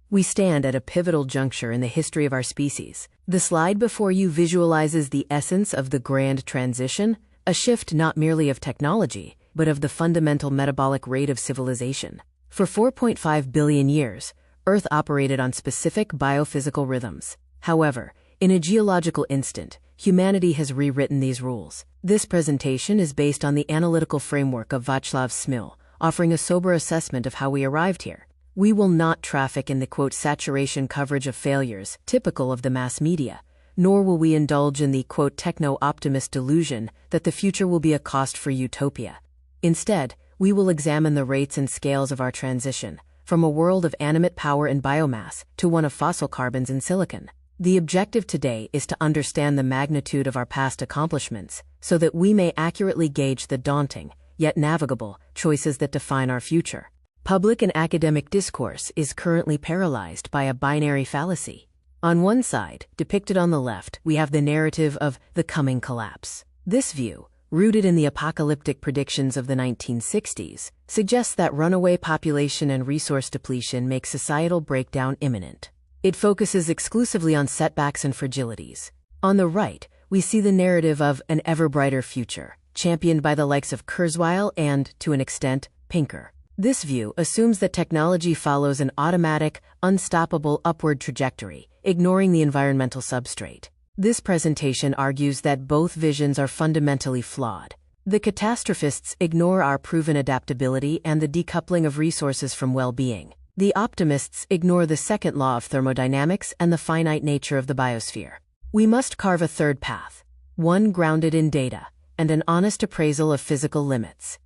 We stand at a pivotal juncture in the history of our species. The slide before you visualizes the essence of the grand transition, a shift not merely of technology, but of the fundamental metabolic rate of civilization. For 4.5 billion years, Earth operated on specific biophysical rhythms. However, in a geological instant, humanity has rewritten these rules. This presentation is based on the analytical framework of Vaclav Smil, offering a sober assessment of how we arrived here. We will not traffic in the quote saturation coverage of failures typical of the mass media, nor will we indulge in the quote techno-optimist delusion that the future will be a cost-free utopia. Instead, we will examine the rates and scales of our transition, from a world of animate power and biomass to one of fossil carbons and silicon. The objective today is to understand the magnitude of our past accomplishments so that we may accurately gauge the daunting, yet navigable, choices that define our future. Public and academic discourse is currently paralyzed by a binary fallacy. On one side, depicted on the left, we have the narrative of the coming collapse. This view, rooted in the apocalyptic predictions of the 1960s, suggests that runaway population and resource depletion make societal breakdown imminent. It focuses exclusively on setbacks and fragilities. On the right, we see the narrative of an ever brighter future, championed by the likes of Kurzweil and, to an extent, Pinker. This view assumes that technology follows an automatic, unstoppable upward trajectory, ignoring the environmental substrate. This presentation argues that both visions are fundamentally flawed. The catastrophists ignore our proven adaptability and the decoupling of resources from well-being. The optimists ignore the second law of thermodynamics and the finite nature of the biosphere. We must carve a third path, one grounded in data and an honest appraisal of physical limits.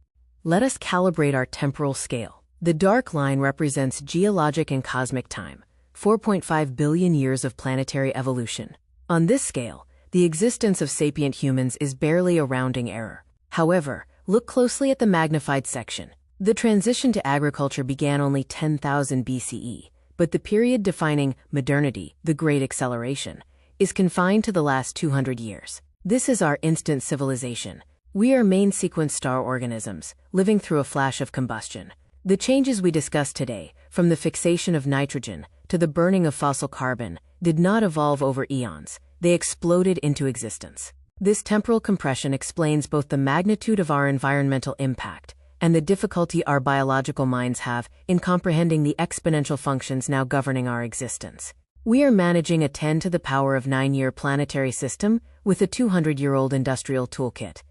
Let us calibrate our temporal scale. The dark line represents geologic and cosmic time, 4.5 billion years of planetary evolution. On this scale, the existence of sapient humans is barely a rounding error. However, look closely at the magnified section. The transition to agriculture began only 10,000 BCE, but the period defining modernity, the Great Acceleration, is confined to the last 200 years. This is our instant civilization. We are main sequence star organisms, living through a flash of combustion. The changes we discuss today, from the fixation of nitrogen to the burning of fossil carbon, did not evolve over eons. They exploded into existence. This temporal compression explains both the magnitude of our environmental impact and the difficulty our biological minds have in comprehending the exponential functions now governing our existence. We are managing a 10 to the power of 9-year planetary system with a 200-year-old industrial toolkit.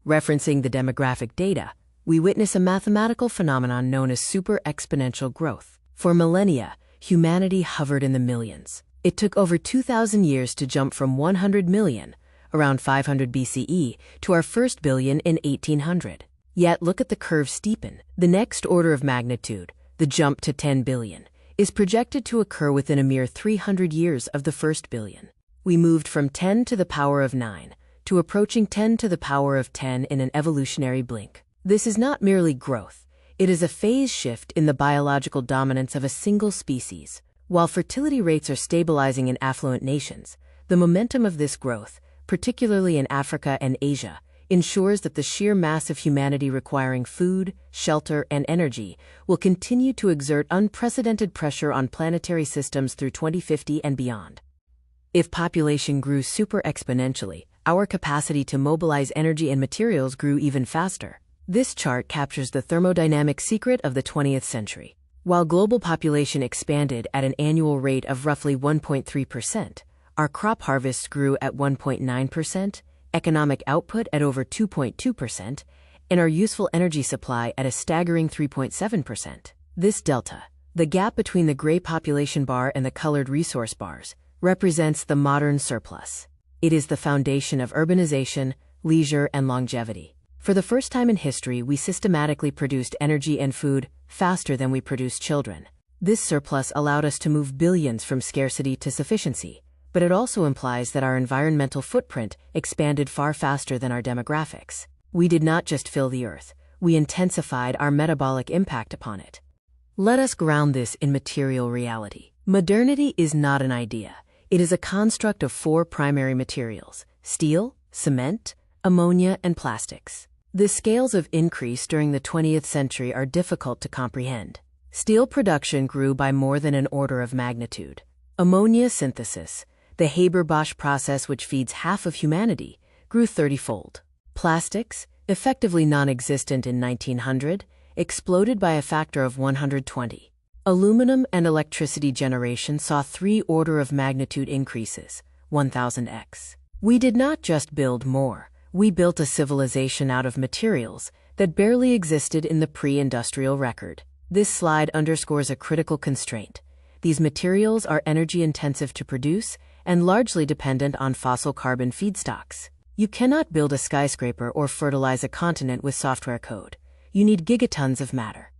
Referencing the demographic data, we witness a mathematical phenomenon known as super-exponential growth. For millennia, humanity hovered in the millions. It took over 2,000 years to jump from 100 million, around 500 BCE, to our first billion in 1800. Yet look at the curve steepen. The next order of magnitude, the jump to 10 billion, is projected to occur within a mere 300 years of the first billion. We moved from 10 to the power of 9 to approaching 10 to the power of 10 in an evolutionary blink. This is not merely growth. It is a phase shift in the biological dominance of a single species. While fertility rates are stabilizing in affluent nations, the momentum of this growth, particularly in Africa and Asia, ensures that the sheer mass of humanity requiring food, shelter, and energy will continue to exert unprecedented pressure on planetary systems through 2050 and beyond. If population grew super exponentially, our capacity to mobilize energy and materials grew even faster. This chart captures the thermodynamic secret of the 20th century. While global population expanded at an annual rate of roughly 1.3%, our crop harvests grew at 1.9%, economic output at over 2.2%, and our useful energy supply at a staggering 3.7%. This delta, the gap between the gray population bar and the colored resource bars, represents the modern surplus. It is the foundation of urbanization, leisure, and longevity. For the first time in history, we systematically produced energy and food faster than we produced children. This surplus allowed us to move billions from scarcity to sufficiency, but it also implies that our environmental footprint expanded far faster than our demographics. We did not just fill the earth, we intensified our metabolic impact upon it. Let us ground this in material reality. Modernity is not an idea. It is a construct of 4 primary materials: steel, cement, ammonia, and plastics. The scales of increase during the 20th century are difficult to comprehend. Steel production grew by more than an order of magnitude. Ammonia synthesis, the Haber-Bosch process which feeds half of humanity, grew 30-fold. Plastics, effectively non-existent in 1900, exploded by a factor of 120. Aluminum and electricity generation saw 3 order of magnitude increases, 1000x. We did not just build more, we built a civilization out of materials that barely existed in the pre-industrial record. This slide underscores a critical constraint. These materials are energy-intensive to produce and largely dependent on fossil carbon feedstocks. You cannot build a skyscraper or fertilize a continent with software code. You need gigatons of matter.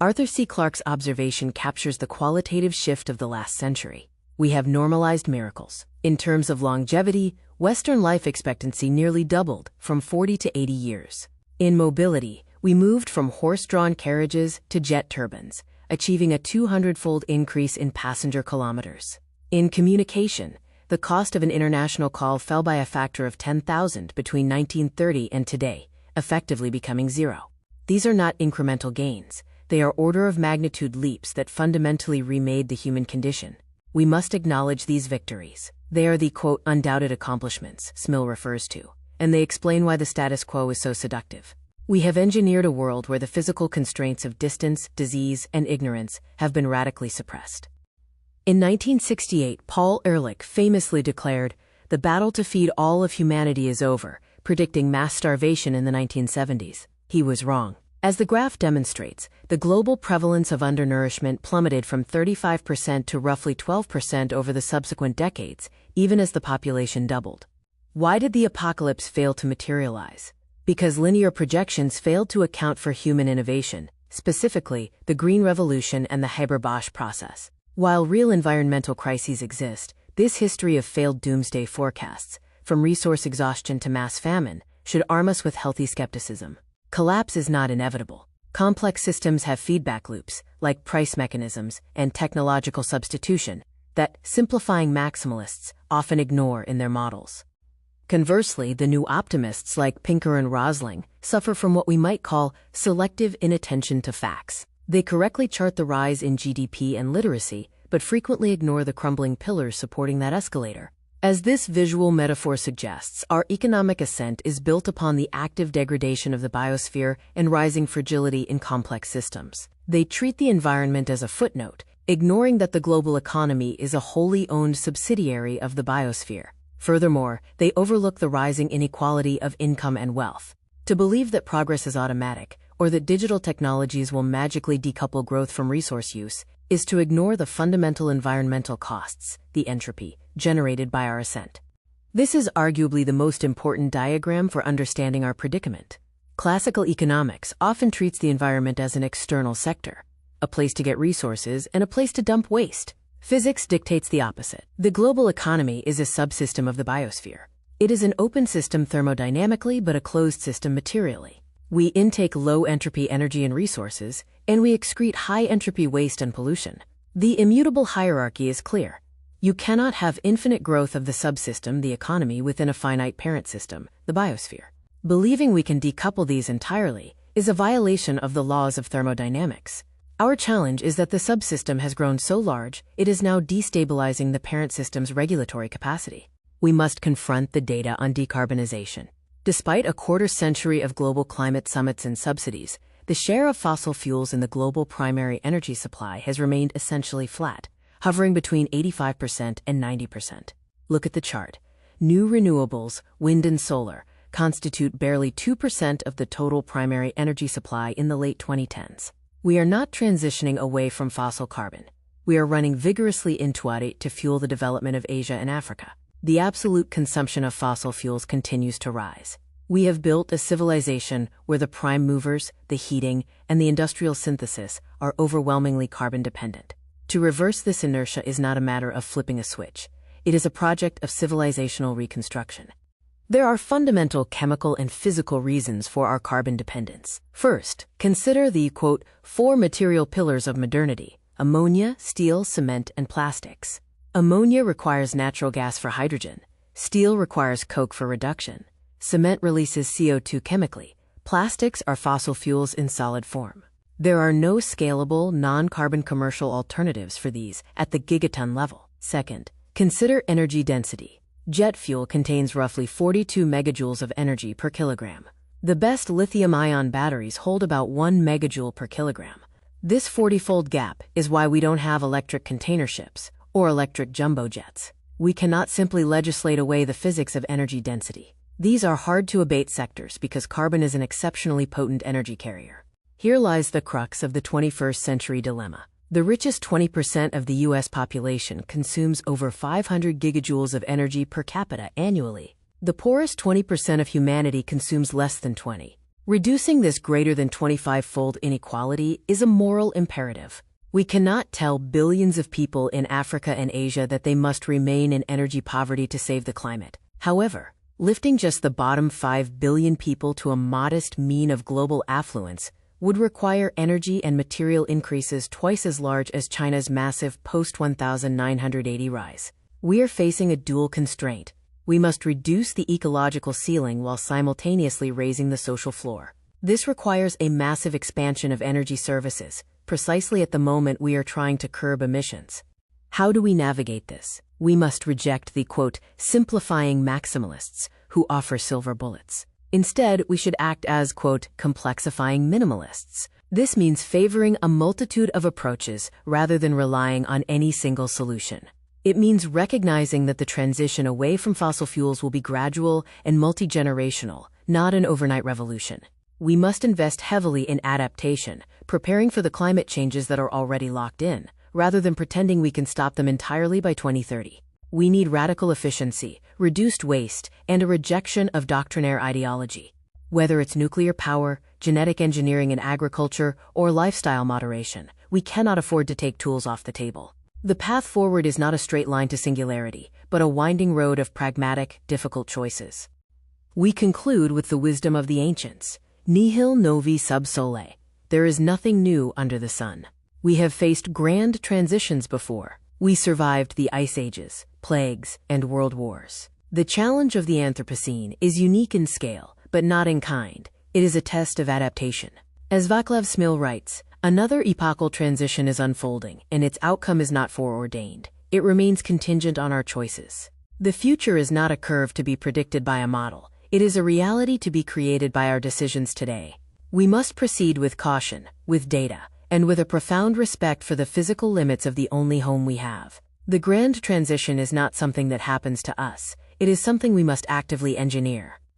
Arthur C. Clarke's observation captures the qualitative shift of the last century. We have normalized miracles. In terms of longevity, Western life expectancy nearly doubled from 40 to 80 years. In mobility, we moved from horse-drawn carriages to jet turbines, achieving a 200-fold increase in passenger kilometers. In communication, the cost of an international call fell by a factor of 10,000 between 1930 and today, effectively becoming zero. These are not incremental gains. They are order-of-magnitude leaps that fundamentally remade the human condition. We must acknowledge these victories. They are the, quote, undoubted accomplishments Smil refers to, and they explain why the status quo is so seductive. We have engineered a world where the physical constraints of distance, disease, and ignorance have been radically suppressed. In 1968, Paul Ehrlich famously declared, "The battle to feed all of humanity is over," predicting mass starvation in the 1970s. He was wrong. As the graph demonstrates, the global prevalence of undernourishment plummeted from 35% to roughly 12% over the subsequent decades, even as the population doubled. Why did the apocalypse fail to materialize? Because linear projections failed to account for human innovation, specifically the Green Revolution and the Haber-Bosch process. While real environmental crises exist, this history of failed doomsday forecasts, from resource exhaustion to mass famine, should arm us with healthy skepticism. Collapse is not inevitable. Complex systems have feedback loops, like price mechanisms and technological substitution, that simplifying maximalists often ignore in their models. Conversely, the new optimists like Pinker and Rosling suffer from what we might call selective inattention to facts. They correctly chart the rise in GDP and literacy, but frequently ignore the crumbling pillars supporting that escalator. As this visual metaphor suggests, our economic ascent is built upon the active degradation of the biosphere and rising fragility in complex systems. They treat the environment as a footnote, ignoring that the global economy is a wholly owned subsidiary of the biosphere. Furthermore, they overlook the rising inequality of income and wealth. To believe that progress is automatic, or that digital technologies will magically decouple growth from resource use, is to ignore the fundamental environmental costs, the entropy, generated by our ascent. This is arguably the most important diagram for understanding our predicament. Classical economics often treats the environment as an external sector, a place to get resources and a place to dump waste. Physics dictates the opposite. The global economy is a subsystem of the biosphere. It is an open system thermodynamically but a closed system materially. We intake low-entropy energy and resources, and we excrete high-entropy waste and pollution. The immutable hierarchy is clear. You cannot have infinite growth of the subsystem, the economy, within a finite parent system, the biosphere. Believing we can decouple these entirely is a violation of the laws of thermodynamics. Our challenge is that the subsystem has grown so large, it is now destabilizing the parent system's regulatory capacity. We must confront the data on decarbonization. Despite a quarter-century of global climate summits and subsidies, the share of fossil fuels in the global primary energy supply has remained essentially flat, hovering between 85% and 90%. Look at the chart. New renewables, wind and solar, constitute barely 2% of the total primary energy supply in the late 2010s. We are not transitioning away from fossil carbon. We are running vigorously into it to fuel the development of Asia and Africa. The absolute consumption of fossil fuels continues to rise. We have built a civilization where the prime movers, the heating, and the industrial synthesis are overwhelmingly carbon dependent. To reverse this inertia is not a matter of flipping a switch. It is a project of civilizational reconstruction. There are fundamental chemical and physical reasons for our carbon dependence. First, consider the, quote, 4 material pillars of modernity: ammonia, steel, cement, and plastics. Ammonia requires natural gas for hydrogen. Steel requires coke for reduction. Cement releases CO2 chemically. Plastics are fossil fuels in solid form. There are no scalable, non-carbon commercial alternatives for these at the gigaton level. Second, consider energy density. Jet fuel contains roughly 42 megajoules of energy per kilogram. The best lithium-ion batteries hold about 1 megajoule per kilogram. This 40-fold gap is why we don't have electric container ships or electric jumbo jets. We cannot simply legislate away the physics of energy density. These are hard-to-abate sectors because carbon is an exceptionally potent energy carrier. Here lies the crux of the 21st century dilemma. The richest 20% of the U.S. population consumes over 500 gigajoules of energy per capita annually. The poorest 20% of humanity consumes less than 20. Reducing this greater than 25-fold inequality is a moral imperative. We cannot tell billions of people in Africa and Asia that they must remain in energy poverty to save the climate. However, lifting just the bottom 5 billion people to a modest mean of global affluence would require energy and material increases twice as large as China's massive post-1980 rise. We are facing a dual constraint. We must reduce the ecological ceiling while simultaneously raising the social floor. This requires a massive expansion of energy services, precisely at the moment we are trying to curb emissions. How do we navigate this? We must reject the, quote, simplifying maximalists who offer silver bullets. Instead, we should act as, quote, complexifying minimalists. This means favoring a multitude of approaches rather than relying on any single solution. It means recognizing that the transition away from fossil fuels will be gradual and multi-generational, not an overnight revolution. We must invest heavily in adaptation, preparing for the climate changes that are already locked in, rather than pretending we can stop them entirely by 2030. We need radical efficiency, reduced waste, and a rejection of doctrinaire ideology. Whether it's nuclear power, genetic engineering in agriculture, or lifestyle moderation, we cannot afford to take tools off the table. The path forward is not a straight line to singularity, but a winding road of pragmatic, difficult choices. We conclude with the wisdom of the ancients. Nihil novi sub sole. There is nothing new under the sun. We have faced grand transitions before. We survived the ice ages, plagues, and world wars. The challenge of the Anthropocene is unique in scale, but not in kind. It is a test of adaptation. As Vaclav Smil writes, another epochal transition is unfolding, and its outcome is not foreordained. It remains contingent on our choices. The future is not a curve to be predicted by a model. It is a reality to be created by our decisions today. We must proceed with caution, with data, and with a profound respect for the physical limits of the only home we have. The grand transition is not something that happens to us. It is something we must actively engineer.